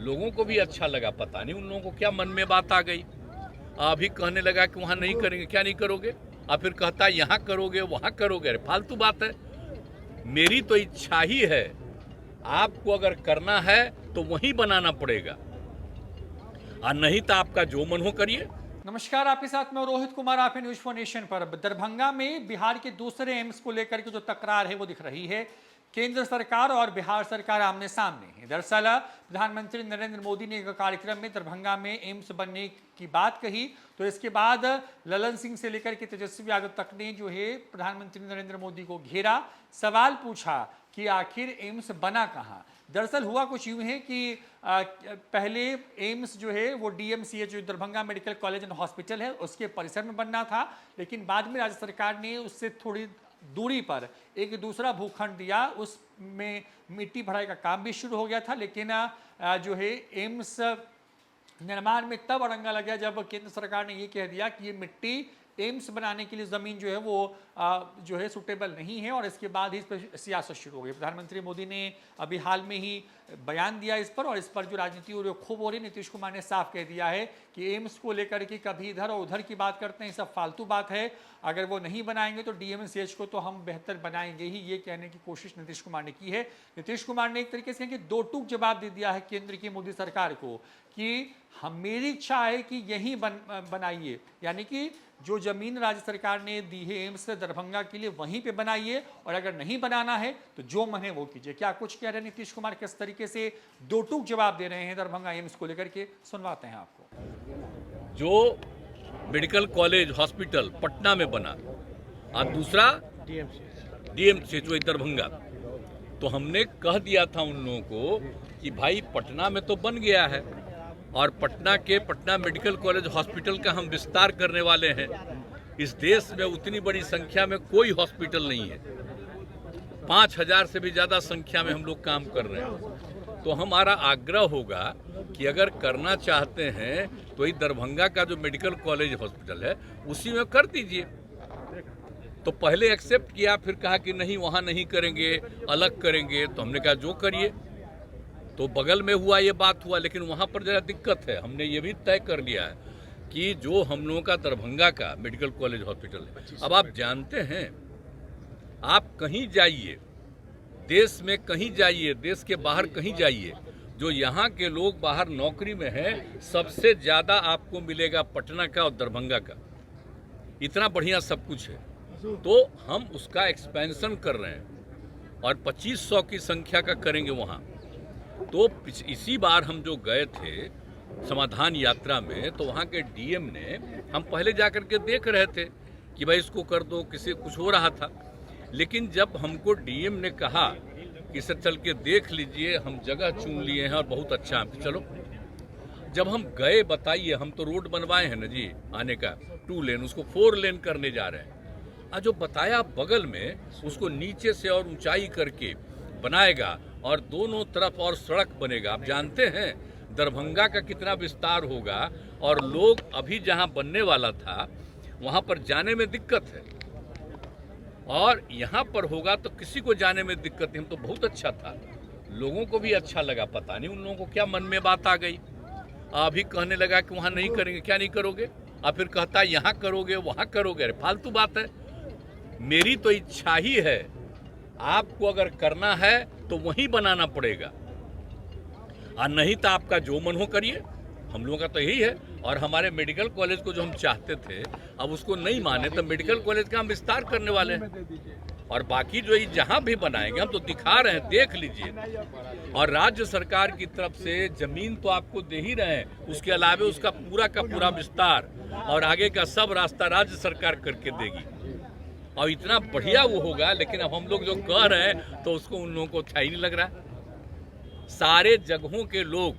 लोगों को भी अच्छा लगा। पता नहीं उन लोगों को क्या मन में बात आ गई, अभी कहने लगा कि वहाँ नहीं करेंगे। क्या नहीं करोगे? और फिर कहता है यहाँ करोगे वहाँ करोगे। अरे फालतू बात है। मेरी तो इच्छा ही है, आपको अगर करना है तो वहीं बनाना पड़ेगा, और नहीं तो आपका जो मन हो करिए। नमस्कार, आपके साथ मैं रोहित कुमार, आप हैं न्यूज़ फॉर नेशन पर। दरभंगा में बिहार के दूसरे एम्स को लेकर के जो तकरार है वो दिख रही है। केंद्र सरकार और बिहार सरकार आमने सामने है। दरअसल प्रधानमंत्री नरेंद्र मोदी ने एक कार्यक्रम में दरभंगा में एम्स बनने की बात कही, तो इसके बाद ललन सिंह से लेकर के तेजस्वी यादव तक ने जो है प्रधानमंत्री नरेंद्र मोदी को घेरा, सवाल पूछा कि आखिर एम्स बना कहाँ। दरअसल हुआ कुछ यूं है कि पहले एम्स जो है वो डीएमसीएच जो Darbhanga medical college and hospital है उसके परिसर में बनना था, लेकिन बाद में राज्य सरकार ने उससे थोड़ी दूरी पर एक दूसरा भूखंड दिया, उसमें मिट्टी भराई का काम भी शुरू हो गया था। लेकिन जो है एम्स निर्माण में तब अड़ंगा लग गया जब केंद्र सरकार ने ये कह दिया कि ये मिट्टी एम्स बनाने के लिए ज़मीन जो है वो जो है सुटेबल नहीं है, और इसके बाद ही इस पर सियासत शुरू हो गई। प्रधानमंत्री मोदी ने अभी हाल में ही बयान दिया इस पर, और इस पर जो राजनीति और खूब हो रही, नीतीश कुमार ने साफ कह दिया है कि एम्स को लेकर के कभी इधर और उधर की बात करते हैं, सब फालतू बात है। अगर वो नहीं बनाएंगे तो डीएमसीएच को तो हम बेहतर बनाएंगे ही, ये कहने की कोशिश नीतीश कुमार ने की है। नीतीश कुमार ने एक तरीके से दो टूक जवाब दे दिया है केंद्र की मोदी सरकार को कि मेरी इच्छा है कि यहीं बनाइए, यानी कि जो जमीन राज्य सरकार ने दी है एम्स दरभंगा के लिए वहीं पे बनाइए, और अगर नहीं बनाना है तो जो मन है वो कीजिए। क्या कुछ कह रहे हैं नीतीश कुमार, किस तरीके से दो टूक जवाब दे रहे हैं दरभंगा एम्स को लेकर के, सुनवाते हैं आपको। जो मेडिकल कॉलेज हॉस्पिटल पटना में बना और दूसरा डीएमसीएच जो दरभंगा, तो हमने कह दिया था उन लोगों को कि भाई पटना में तो बन गया है, और पटना मेडिकल कॉलेज हॉस्पिटल का हम विस्तार करने वाले हैं। इस देश में उतनी बड़ी संख्या में कोई हॉस्पिटल नहीं है, 5000 से भी ज़्यादा संख्या में हम लोग काम कर रहे हैं। तो हमारा आग्रह होगा कि अगर करना चाहते हैं तो ये दरभंगा का जो मेडिकल कॉलेज हॉस्पिटल है उसी में कर दीजिए। तो पहले एक्सेप्ट किया, फिर कहा कि नहीं वहाँ नहीं करेंगे, अलग करेंगे। तो हमने कहा जो करिए। तो बगल में हुआ ये बात हुआ, लेकिन वहाँ पर ज़रा दिक्कत है। हमने ये भी तय कर लिया है कि जो हम लोगों का दरभंगा का मेडिकल कॉलेज हॉस्पिटल है, अब आप जानते हैं, आप कहीं जाइए, देश में कहीं जाइए, देश के बाहर कहीं जाइए, जो यहाँ के लोग बाहर नौकरी में हैं, सबसे ज़्यादा आपको मिलेगा पटना का और दरभंगा का। इतना बढ़िया सब कुछ है। तो हम उसका एक्सपेंशन कर रहे हैं और 2500 की संख्या का करेंगे वहाँ। तो इसी बार हम जो गए थे समाधान यात्रा में, तो वहाँ के डीएम ने, हम पहले जाकर के देख रहे थे कि भाई इसको कर दो, किसी कुछ हो रहा था, लेकिन जब हमको डीएम ने कहा कि सर चल के देख लीजिए, हम जगह चुन लिए हैं और बहुत अच्छा है, चलो। जब हम गए, बताइए, हम तो रोड बनवाए हैं ना जी आने का 2 लेन, उसको 4 लेन करने जा रहे हैं। जो बताया बगल में उसको नीचे से और ऊंचाई करके बनाएगा और दोनों तरफ और सड़क बनेगा। आप जानते हैं दरभंगा का कितना विस्तार होगा, और लोग अभी जहां बनने वाला था वहां पर जाने में दिक्कत है, और यहां पर होगा तो किसी को जाने में दिक्कत नहीं। हम तो बहुत अच्छा था, लोगों को भी अच्छा लगा। पता नहीं उन लोगों को क्या मन में बात आ गई, अभी कहने लगा कि वहां नहीं करेंगे। क्या नहीं करोगे? और फिर कहता है यहाँ करोगे वहां करोगे। अरे फालतू बात है। मेरी तो इच्छा ही है, आपको अगर करना है तो वहीं बनाना पड़ेगा, और नहीं तो आपका जो मन हो करिए। हम लोगों का तो यही है। और हमारे मेडिकल कॉलेज को जो हम चाहते थे, अब उसको नहीं माने, तो मेडिकल कॉलेज का हम विस्तार करने वाले हैं। और बाकी जो ये जहां भी बनाएंगे हम तो दिखा रहे हैं, देख लीजिए। और राज्य सरकार की तरफ से जमीन तो आपको दे ही रहे हैं, उसके अलावा उसका पूरा का पूरा विस्तार और आगे का सब रास्ता राज्य सरकार करके देगी, और इतना बढ़िया वो होगा। लेकिन अब हम लोग जो कह रहे हैं तो उसको उन लोगों को अच्छा ही नहीं लग रहा है। सारे जगहों के लोग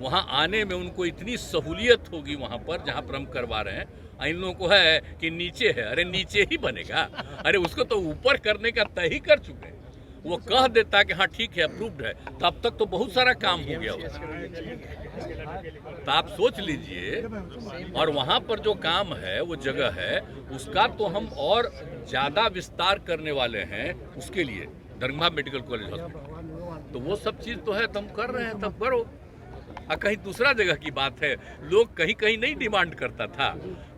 वहां आने में उनको इतनी सहूलियत होगी वहां पर जहां पर हम करवा रहे हैं। इन लोगों को है कि नीचे है, अरे नीचे ही बनेगा, अरे उसको तो ऊपर करने का तय ही कर चुके हैं। वो कह देता कि हाँ ठीक है, अप्रूव्ड है, तब तक तो बहुत सारा काम हो गया होगा। तो आप सोच लीजिए, और वहां पर जो काम है, वो जगह है, उसका तो हम और ज्यादा विस्तार करने वाले हैं उसके लिए, दरभंगा मेडिकल कॉलेज हॉस्पिटल। तो वो सब चीज तो है, तो हम कर रहे हैं, तब करो। और कहीं दूसरा जगह की बात है, लोग कहीं कहीं नहीं डिमांड करता था,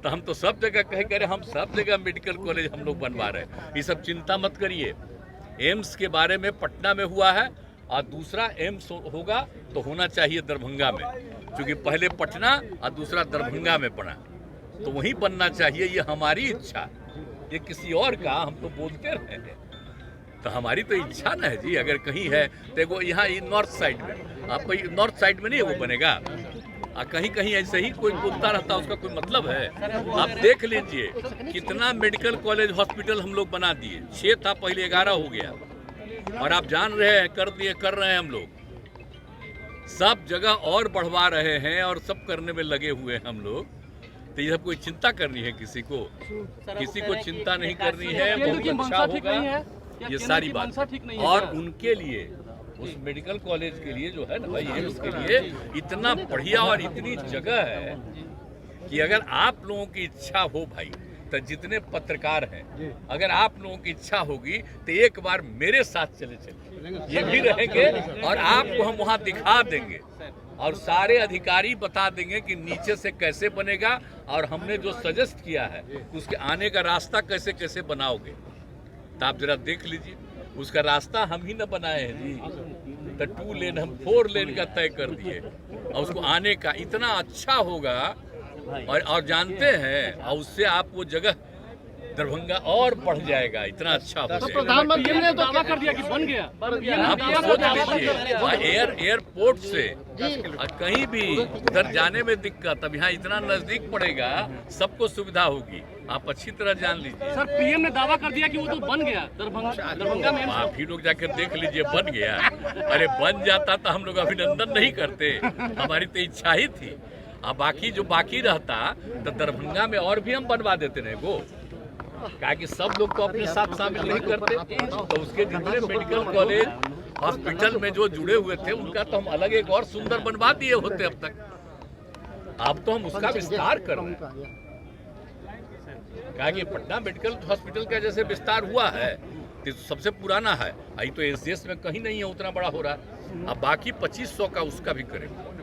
तो हम तो सब जगह कहे करे हम सब जगह मेडिकल कॉलेज हम लोग बनवा रहे हैं। ये सब चिंता मत करिए। एम्स के बारे में पटना में हुआ है और दूसरा एम्स होगा तो होना चाहिए दरभंगा में, क्योंकि पहले पटना और दूसरा दरभंगा में बना, तो वहीं बनना चाहिए। ये हमारी इच्छा, ये किसी और का हम तो बोलते रहे हैं, तो हमारी तो इच्छा ना है जी। अगर कहीं है तो वो यहाँ नॉर्थ साइड में, आप नॉर्थ साइड में नहीं वो बनेगा, कहीं कहीं ऐसे ही कोई बोलता रहता, उसका कोई मतलब है। आप देख लीजिए कितना मेडिकल कॉलेज हॉस्पिटल हम लोग बना दिए, 6 था पहले 11 हो गया, और आप जान रहे हैं कर रहे हैं हम लोग सब जगह और बढ़वा रहे हैं और सब करने में लगे हुए हैं हम लोग। तो ये सब कोई चिंता करनी है किसी को चिंता नहीं करनी है। बहुत अच्छा होगा ये सारी बात। और उनके लिए उस मेडिकल कॉलेज के लिए जो है ना भाई, एम्स के लिए इतना बढ़िया और इतनी जगह है कि अगर आप लोगों की इच्छा हो भाई, तो जितने पत्रकार हैं, अगर आप लोगों की इच्छा होगी तो एक बार मेरे साथ चले ये भी रहेंगे और आपको हम वहां दिखा देंगे और सारे अधिकारी बता देंगे कि नीचे से कैसे बनेगा, और हमने जो सजेस्ट किया है उसके आने का रास्ता कैसे कैसे बनाओगे, तो आप जरा देख लीजिए। उसका रास्ता हम ही न बनाए हैं जी, तो 2 लेन हम 4 लेन का तय कर दिए, और उसको आने का इतना अच्छा होगा। और जानते हैं, और उससे आप वो जगह दरभंगा और बढ़ जाएगा, इतना अच्छा हो जाएगा। प्रधानमंत्री ने दावा कर दिया कि बन गया। आप सोच लीजिए एयरपोर्ट से कहीं भी उधर जाने में दिक्कत, अब यहाँ इतना नजदीक पड़ेगा, सबको सुविधा होगी, आप अच्छी तरह जान लीजिए। सर पीएम ने दावा कर दिया कि वो तो बन गया दरभंगा में। आप ही लोग जाकर देख लीजिए बन गया। अरे बन जाता तो हम लोग अभिनंदन नहीं करते, हमारी तो इच्छा ही थी। अब बाकी जो बाकी रहता तो दरभंगा में और भी हम बनवा देते रहे वो, क्या कि सब लोग तो अपने साथ शामिल नहीं करते, तो उसके जितने मेडिकल कॉलेज हॉस्पिटल में जो जुड़े हुए थे उनका तो हम अलग एक और सुंदर बनवा दिए होते अब तक। अब तो हम उसका विस्तार कर रहे हैं, क्या कि पटना मेडिकल हॉस्पिटल का जैसे विस्तार हुआ है तो सबसे पुराना है, अभी तो इस देश में कहीं नहीं है उतना बड़ा हो रहा है। अब बाकी 2500 का उसका भी करेंगे।